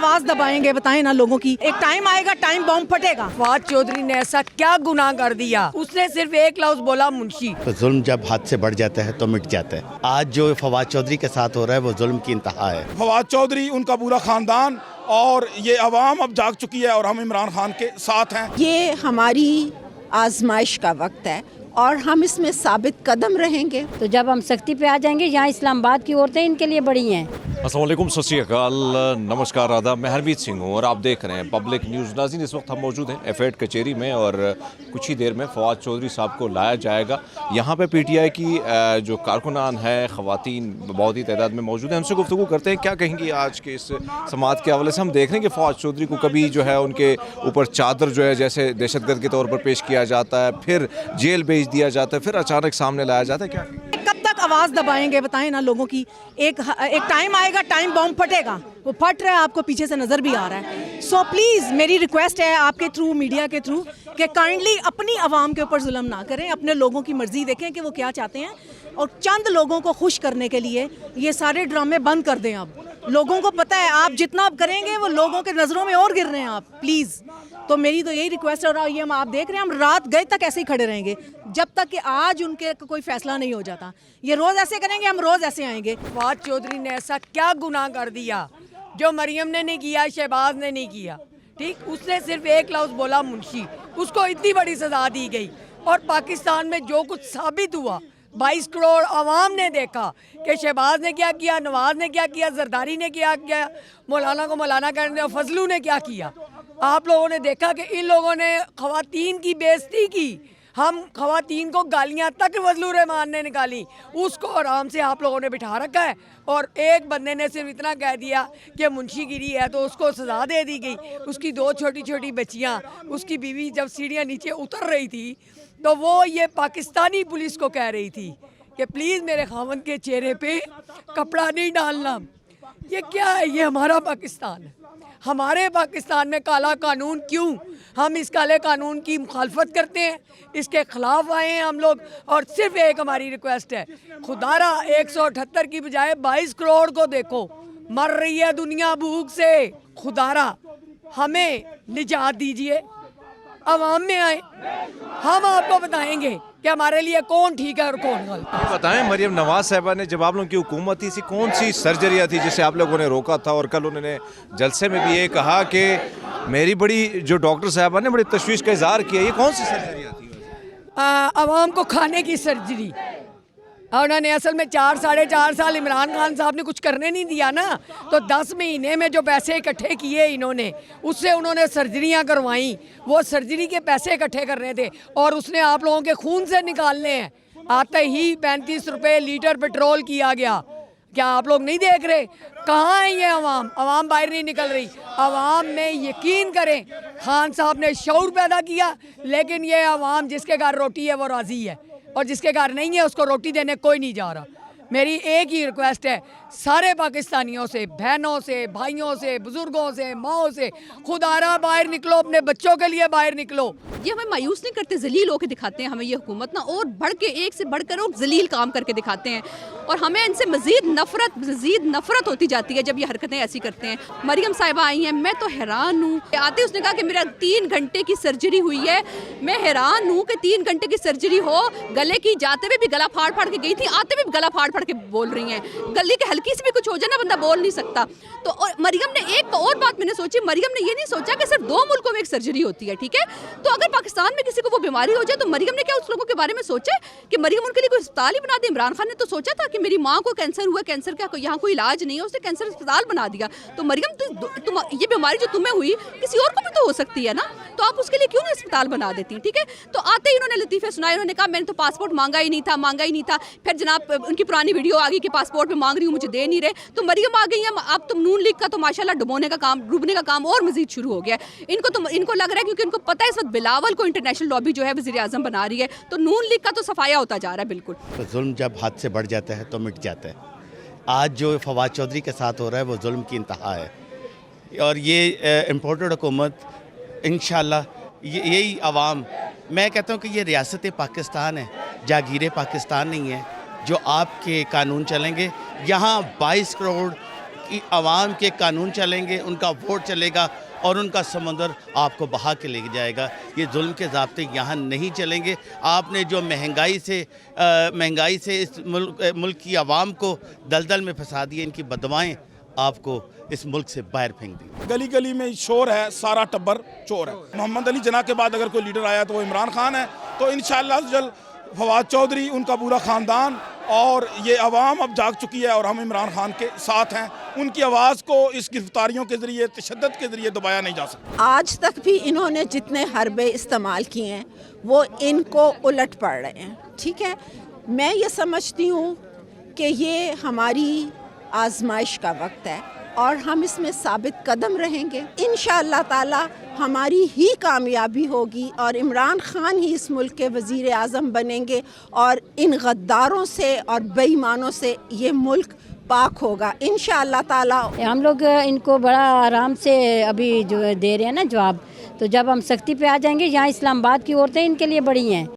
आवाज दबाएंगे बताएं ना लोगों की। एक टाइम आएगा, टाइम बॉम्ब फटेगा। फवाद चौधरी ने ऐसा क्या गुनाह कर दिया? उसने सिर्फ एक लफ्ज बोला मुंशी। तो जुल्म जब हद से बढ़ जाता है तो मिट जाता है। आज जो फवाद चौधरी के साथ हो रहा है वो जुल्म की इंतहा है। फवाद चौधरी, उनका पूरा खानदान और ये अवाम अब जाग चुकी है और हम इमरान खान के साथ हैं। ये हमारी आजमाइश का वक्त है और हम इसमें साबित कदम रहेंगे। तो जब हम सख्ती पे आ जाएंगे, यहाँ इस्लामाबाद की औरतें इनके लिए बड़ी हैं। अस्सलाम वालेकुम, सत श्री अकाल, नमस्कार, आदाब। मैं हरमीत सिंह हूँ और आप देख रहे हैं पब्लिक न्यूज़। नाज़रीन, इस वक्त हम मौजूद हैं एफ8 कचेरी में और कुछ ही देर में फवाद चौधरी साहब को लाया जाएगा। यहाँ पे पीटीआई की जो कारकुनान है, ख़वातीन बहुत ही तादाद में मौजूद हैं। उनसे गुफ्तगू करते हैं क्या कहेंगी आज के इस समात के हवाले से। हम देख रहे हैं कि फवाद चौधरी को कभी जो है उनके ऊपर चादर जो है जैसे दहशतगर्द के तौर पर पेश किया जाता है, फिर जेल भेज दिया जाता है, फिर अचानक सामने लाया जाता है। क्या कब तक आवाज दबाएंगे बताएं ना लोगों की। एक टाइम आएगा, टाइम बॉम्ब फटेगा। वो फट रहा है, आपको पीछे से नजर भी आ रहा है। सो प्लीज मेरी रिक्वेस्ट है आपके थ्रू, मीडिया के थ्रू, कि काइंडली अपनी आवाम के ऊपर जुल्म ना करें, अपने लोगों की मर्जी देखें कि वो क्या चाहते हैं और चंद लोगों को खुश करने के लिए ये सारे ड्रामे बंद कर दें। अब लोगों को पता है आप जितना आप करेंगे वो लोगों के नज़रों में और गिर रहे हैं आप, प्लीज़। तो मेरी तो यही रिक्वेस्ट है और ये हम आप देख रहे हैं, हम रात गए तक ऐसे ही खड़े रहेंगे जब तक कि आज उनके कोई फैसला नहीं हो जाता। ये रोज़ ऐसे करेंगे, हम रोज़ ऐसे आएंगे। फवाद चौधरी ने ऐसा क्या गुनाह कर दिया जो मरियम ने नहीं किया, शहबाज ने नहीं किया? ठीक, उसने सिर्फ एक लफ्ज बोला मुंशी, उसको इतनी बड़ी सजा दी गई। और पाकिस्तान में जो कुछ साबित हुआ, 22 करोड़ आवाम ने देखा कि शहबाज ने क्या किया, नवाज ने क्या किया, जरदारी ने क्या किया, मौलाना को मौलाना कहने और फजलू ने क्या किया। आप लोगों ने देखा कि इन लोगों ने ख़वातीन की बेइज्जती की। हम ख़वातीन को गालियां तक फजलुर रहमान ने निकाली, उसको आराम से आप लोगों ने बिठा रखा है। और एक बंदे ने सिर्फ इतना कह दिया कि मुंशीगिरी है तो उसको सज़ा दे दी गई। उसकी 2 छोटी छोटी बच्चियां, उसकी बीवी जब सीढ़ियाँ नीचे उतर रही थी तो वो ये पाकिस्तानी पुलिस को कह रही थी कि प्लीज़ मेरे खावंद के चेहरे पे कपड़ा नहीं डालना। ये क्या है? ये हमारा पाकिस्तान है। हमारे पाकिस्तान में काला कानून क्यों? हम इस काले कानून की मुखालफत करते हैं, इसके खिलाफ आए हैं हम लोग। और सिर्फ एक हमारी रिक्वेस्ट है, खुदारा 178 की बजाय 22 करोड़ को देखो, मर रही है दुनिया भूख से। खुदारा हमें निजात दीजिए, आवाम में आए, हम आपको बताएंगे कि हमारे लिए कौन ठीक है और कौन गलत। ये बताएं, मरियम नवाज साहिबा ने जब आप लोगों की हुकूमत थी, कौन सी सर्जरियाँ थी जिसे आप लोगों ने रोका था? और कल उन्होंने जलसे में भी ये कहा कि मेरी बड़ी जो डॉक्टर साहबा ने बड़ी तशवीश का इजहार किया, ये कौन सी सर्जरियाँ थी? आवाम को खाने की सर्जरी। और उन्होंने असल में 4-4.5 साल इमरान खान साहब ने कुछ करने नहीं दिया ना, तो 10 महीने में जो पैसे इकट्ठे किए इन्होंने, उससे उन्होंने सर्जरियां करवाई। वो सर्जरी के पैसे इकट्ठे करने थे और उसने आप लोगों के खून से निकालने हैं। आते ही 35 रुपये लीटर पेट्रोल किया गया। क्या आप लोग नहीं देख रहे? कहाँ है ये अवाम? अवाम बाहर नहीं निकल रही। अवाम में यकीन करें, खान साहब ने शऊर पैदा किया, लेकिन ये अवाम जिसके घर रोटी है वो राज़ी है और जिसके घर नहीं है उसको रोटी देने कोई नहीं जा रहा। मेरी एक ही रिक्वेस्ट है सारे पाकिस्तानियों से, बहनों से, भाइयों से, बुजुर्गों से, माओ से, खुदारा बाहर निकलो, अपने बच्चों के लिए बाहर निकलो। ये हमें मायूस नहीं करते, जलील होकर दिखाते हैं हमें ये हुकूमत ना, और बढ़ के एक से बढ़कर और जलील काम करके दिखाते हैं और हमें इनसे मज़ीद नफरत होती जाती है जब ये हरकतें ऐसी करते हैं। मरियम साहिबा आई हैं, मैं तो हैरान हूँ। आते उसने कहा कि मेरा 3 घंटे की सर्जरी हुई है। मैं हैरान हूँ कि 3 घंटे की सर्जरी हो, गले की जाते हुए भी गला फाड़ फाड़ के गई थी, आते हुए भी गला फाड़ फाड़ के बोल रही हैं। गले के हल्की से भी कुछ हो जाए ना, बंदा बोल नहीं सकता। तो और मरियम ने एक और बात मैंने सोची, मरियम ने ये नहीं सोचा कि सिर्फ 2 मुल्कों में एक सर्जरी होती है, ठीक है? तो अगर पाकिस्तान में किसी को वो बीमारी हो जाए तो मरियम ने क्या उस लोगों के बारे में सोचा कि मरियम उनके लिए कोई अस्पताल ही बना दे? इमरान खान ने तो सोचा था कि मेरी माँ को कैंसर हुआ, कैंसर का यहाँ कोई इलाज नहीं है, उसने कैंसर अस्पताल बना दिया। तो मरियम तुम ये बीमारी जो तुम्हें हुई किसी और को भी तो हो सकती है ना, तो आप उसके लिए क्यों नहीं अस्पताल बना देती? ठीक है, तो आते ही उन्होंने लतीफ़े सुनाए। उन्होंने कहा मैंने तो पासपोर्ट मांगा ही नहीं था। फिर जनाब उनकी पुरानी वीडियो आ गई कि पासपोर्ट में मांग रही हूँ, मुझे दे नहीं रहे। तो मरियम आ गई है। अब तुम नून लीग का तो माशाल्लाह डुबोने का काम और मजीद शुरू हो गया। इनको लग रहा है क्योंकि इनको पता है इस वक्त बिलावल को इंटरनेशनल लॉबी जो है वज़ीर आज़म बना रही है, तो नून लीग का तो सफाया होता जा रहा है बिल्कुल। तो जुल्म जब हद से बढ़ जाता है तो मिट जाता है। आज जो फवाद चौधरी के साथ हो रहा है वो जुल्म की इंतहा है और ये इम्पोर्टेड हुकूमत इंशाल्लाह यही आवाम, मैं कहता हूँ कि ये रियासत पाकिस्तान है, जागीर पाकिस्तान नहीं है। जो आपके कानून चलेंगे, यहाँ 22 करोड़ عوام کے قانون چلیں گے, ان کا ووٹ چلے گا اور ان کا سمندر آپ کو بہا کے لے جائے گا. یہ ظلم کے ضابطے یہاں نہیں چلیں گے. آپ نے جو مہنگائی سے اس ملک کی عوام کو دلدل میں پھنسا دیا, ان کی بددعائیں آپ کو اس ملک سے باہر پھینک دیں. گلی گلی میں شور ہے, سارا ٹبر چور ہے. محمد علی جناح کے بعد اگر کوئی لیڈر آیا تو وہ عمران خان ہے. تو انشاءاللہ جلد فواد چودھری, ان کا پورا خاندان اور یہ عوام اب جاگ چکی ہے اور ہم عمران خان کے ساتھ ہیں. ان کی آواز کو اس گرفتاریوں کے ذریعے, تشدد کے ذریعے دبایا نہیں جا سکتا. آج تک بھی انہوں نے جتنے حربے استعمال کیے ہیں وہ ان کو الٹ پڑ رہے ہیں. ٹھیک ہے, میں یہ سمجھتی ہوں کہ یہ ہماری آزمائش کا وقت ہے اور ہم اس میں ثابت قدم رہیں گے. انشاءاللہ تعالی ہماری ہی کامیابی ہوگی اور عمران خان ہی اس ملک کے وزیر اعظم بنیں گے اور ان غداروں سے اور بے ایمانوں سے یہ ملک پاک ہوگا انشاءاللہ تعالی. ہم لوگ ان کو بڑا آرام سے ابھی جو دے رہے ہیں نا جواب, تو جب ہم سختی پہ آ جائیں گے, یہاں اسلام آباد کی عورتیں ان کے لیے بڑی ہیں.